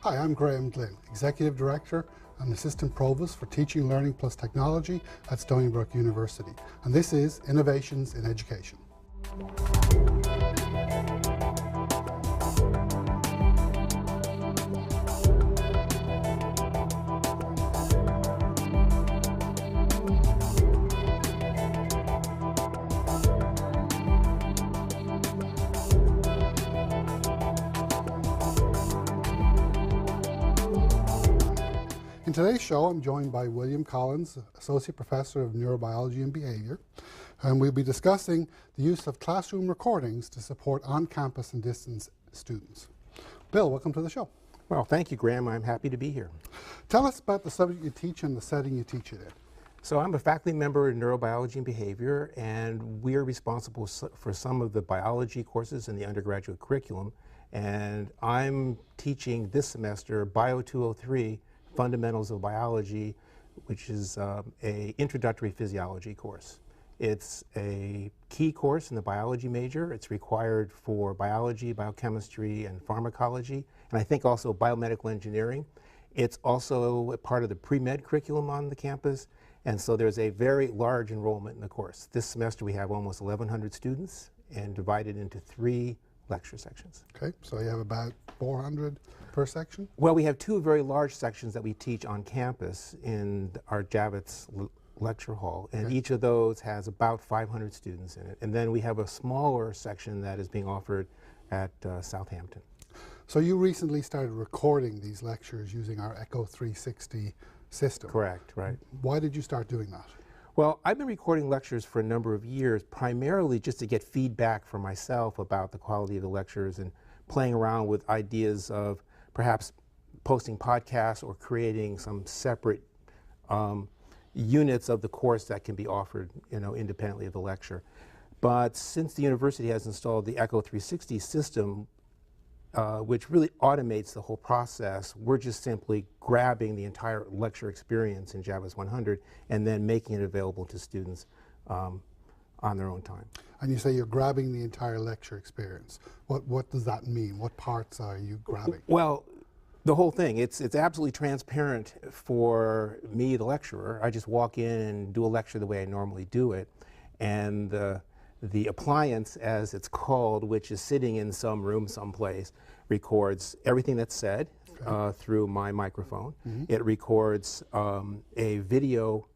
Hi, I'm Graham Glynn, Executive Director and Assistant Provost for Teaching, Learning Plus Technology at Stony Brook University. And this is Innovations in Education. In today's show, I'm joined by William Collins, Associate Professor of Neurobiology and Behavior, and we'll be discussing the use of classroom recordings to support on-campus and distance students. Bill, welcome to the show. Well, thank you, Graham. I'm happy to be here. Tell us about the subject you teach and the setting you teach it in. So I'm a faculty member in Neurobiology and Behavior, and we're responsible for some of the biology courses in the undergraduate curriculum, and I'm teaching this semester Bio 203, Fundamentals of Biology, which is a introductory physiology course. It's a key course in the biology major. It's required for biology, biochemistry, and pharmacology, and I think also biomedical engineering. It's also a part of the pre-med curriculum on the campus, and so there's a very large enrollment in the course. This semester we have almost 1,100 students and divided into 3 lecture sections. Okay, so you have about 400 per section? Well, we have 2 very large sections that we teach on campus in our Javits Lecture Hall, and okay. Each of those has about 500 students in it. And then we have a smaller section that is being offered at Southampton. So you recently started recording these lectures using our Echo360 system. Correct, right. Why did you start doing that? Well, I've been recording lectures for a number of years, primarily just to get feedback from myself about the quality of the lectures and playing around with ideas of perhaps posting podcasts or creating some separate units of the course that can be offered, independently of the lecture. But since the university has installed the Echo360 system, which really automates the whole process, we're just simply grabbing the entire lecture experience in Javits 100 and then making it available to students on their own time. And you say you're grabbing the entire lecture experience. What does that mean? What parts are you grabbing? Well, the whole thing. It's absolutely transparent for me, the lecturer. I just walk in and do a lecture the way I normally do it, and the appliance, as it's called, which is sitting in some room someplace, records everything that's said through my microphone. Mm-hmm. It records a video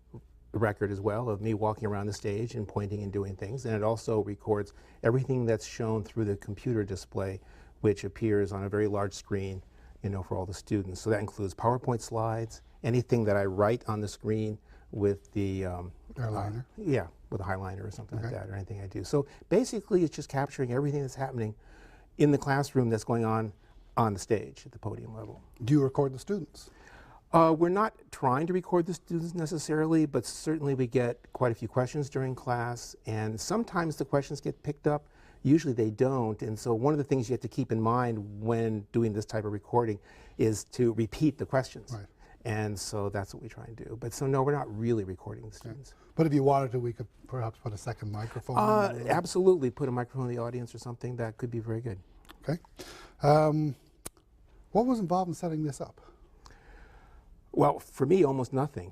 record as well of me walking around the stage and pointing and doing things, and it also records everything that's shown through the computer display, which appears on a very large screen, for all the students. So that includes PowerPoint slides, anything that I write on the screen with the airliner. Yeah, with a highliner or something like that, or anything I do. So basically, it's just capturing everything that's happening in the classroom that's going on the stage at the podium level. Do you record the students? We're not trying to record the students necessarily, but certainly we get quite a few questions during class, and sometimes the questions get picked up. Usually they don't, and so one of the things you have to keep in mind when doing this type of recording is to repeat the questions. Right. And so that's what we try and do. But so no, we're not really recording the students. Okay. But if you wanted to, we could perhaps put a second microphone in the room. Absolutely, put a microphone in the audience or something. That could be very good. Okay. What was involved in setting this up? Well, for me, almost nothing,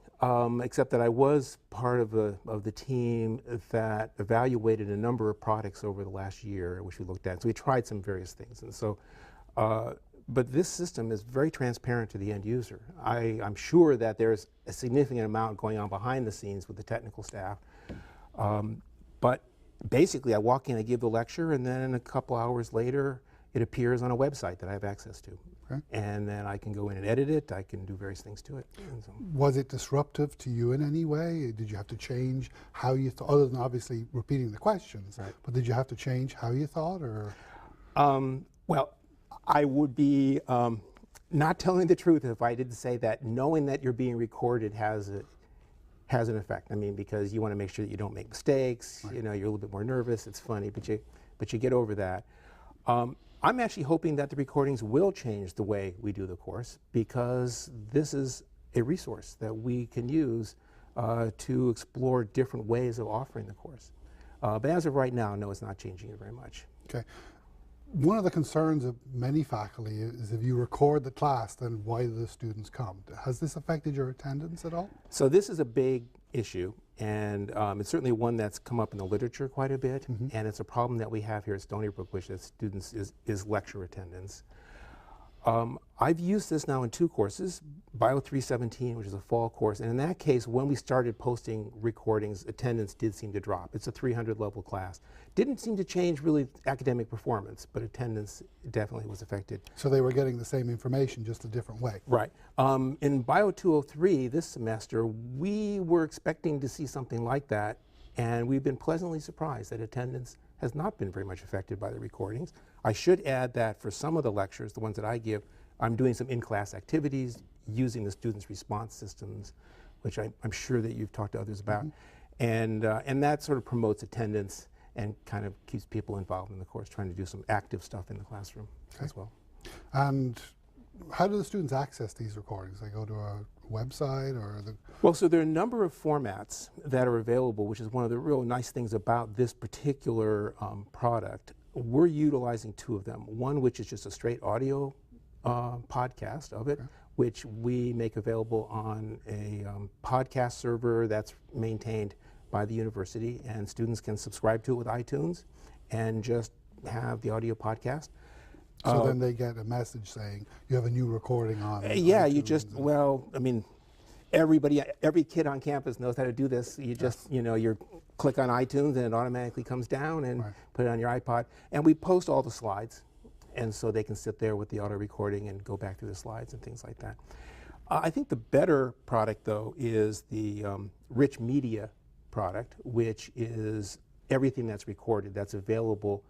except that I was part of the team that evaluated a number of products over the last year, which we looked at. So we tried some various things. And so, but this system is very transparent to the end user. I'm sure that there's a significant amount going on behind the scenes with the technical staff. But basically, I walk in, I give the lecture, and then a couple hours later, it appears on a website that I have access to. Okay. And then I can go in and edit it. I can do various things to it. So. Was it disruptive to you in any way? Did you have to change how you thought, other than obviously repeating the questions, right. But did you have to change how you thought, or? Well, I would be not telling the truth if I didn't say that knowing that you're being recorded has an effect. I mean, because you want to make sure that you don't make mistakes. Right. You're a little bit more nervous. It's funny, but you get over that. I'm actually hoping that the recordings will change the way we do the course, because this is a resource that we can use to explore different ways of offering the course. But as of right now, no, it's not changing it very much. Okay. One of the concerns of many faculty is if you record the class, then why do the students come? Has this affected your attendance at all? So this is a big issue, and it's certainly one that's come up in the literature quite a bit, and it's a problem that we have here at Stony Brook, which as students is lecture attendance. I've used this now in 2 courses, Bio 317, which is a fall course, and in that case, when we started posting recordings, attendance did seem to drop. It's a 300 level class. Didn't seem to change really academic performance, but attendance definitely was affected. So they were getting the same information, just a different way. Right. In Bio 203 this semester, we were expecting to see something like that, and we've been pleasantly surprised that attendance has not been very much affected by the recordings. I should add that for some of the lectures, the ones that I give, I'm doing some in-class activities using the students' response systems, which I'm sure that you've talked to others about. And that sort of promotes attendance and kind of keeps people involved in the course, trying to do some active stuff in the classroom as well. And how do the students access these recordings? They go to a website or the... Well, so there are a number of formats that are available, which is one of the real nice things about this particular product. We're utilizing 2 of them. One, which is just a straight audio podcast of it, which we make available on a podcast server that's maintained by the university, and students can subscribe to it with iTunes and just have the audio podcast. So then they get a message saying you have a new recording on. Yeah, iTunes. you just, well, I mean, every kid on campus knows how to do this. You just, you click on iTunes and it automatically comes down and put it on your iPod. And we post all the slides, and so they can sit there with the auto recording and go back through the slides and things like that. I think the better product, though, is the Rich Media product, which is everything that's recorded that's available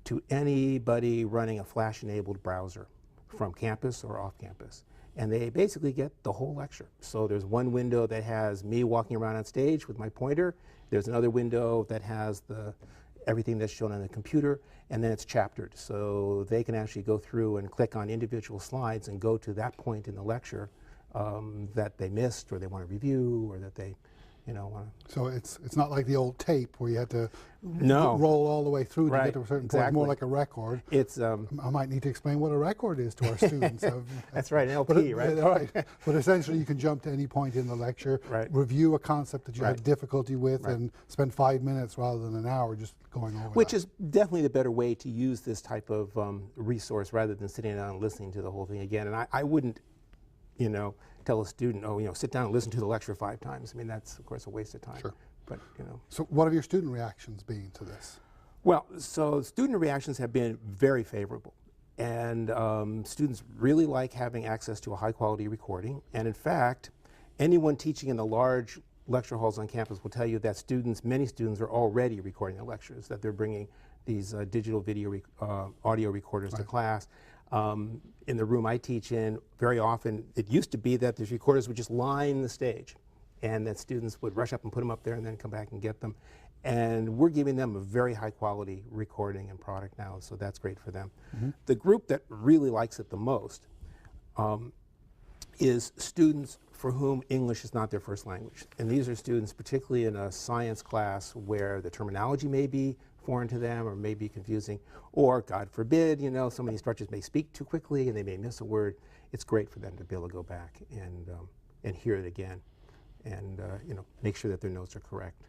to anybody running a Flash-enabled browser from campus or off campus. And they basically get the whole lecture. So there's one window that has me walking around on stage with my pointer. There's another window that has everything that's shown on the computer, and then it's chaptered. So they can actually go through and click on individual slides and go to that point in the lecture that they missed or they want to review or that they want to. So it's not like the old tape where you had to No. roll all the way through to Right, get to a certain point. exactly. More like a record. It's I might need to explain what a record is to our students. that's right, an LP, right? All right. But essentially you can jump to any point in the lecture, review a concept that you had difficulty with, and spend 5 minutes rather than an hour just going over Which that. is definitely the better way to use this type of resource rather than sitting down and listening to the whole thing again. And I wouldn't, tell a student, sit down and listen to the lecture 5 times. I mean, that's, of course, a waste of time. Sure. But, So what have your student reactions been to this? Well, so student reactions have been very favorable. And students really like having access to a high-quality recording. And in fact, anyone teaching in the large lecture halls on campus will tell you that many students are already recording their lectures, that they're bringing these digital video audio recorders to class. In the room I teach in, very often it used to be that these recorders would just line the stage and that students would rush up and put them up there and then come back and get them. And we're giving them a very high quality recording and product now, so that's great for them. The group that really likes it the most is students for whom English is not their first language. And these are students particularly in a science class where the terminology may be foreign to them or may be confusing, or God forbid, some of these instructors may speak too quickly and they may miss a word. It's great for them to be able to go back and hear it again and make sure that their notes are correct.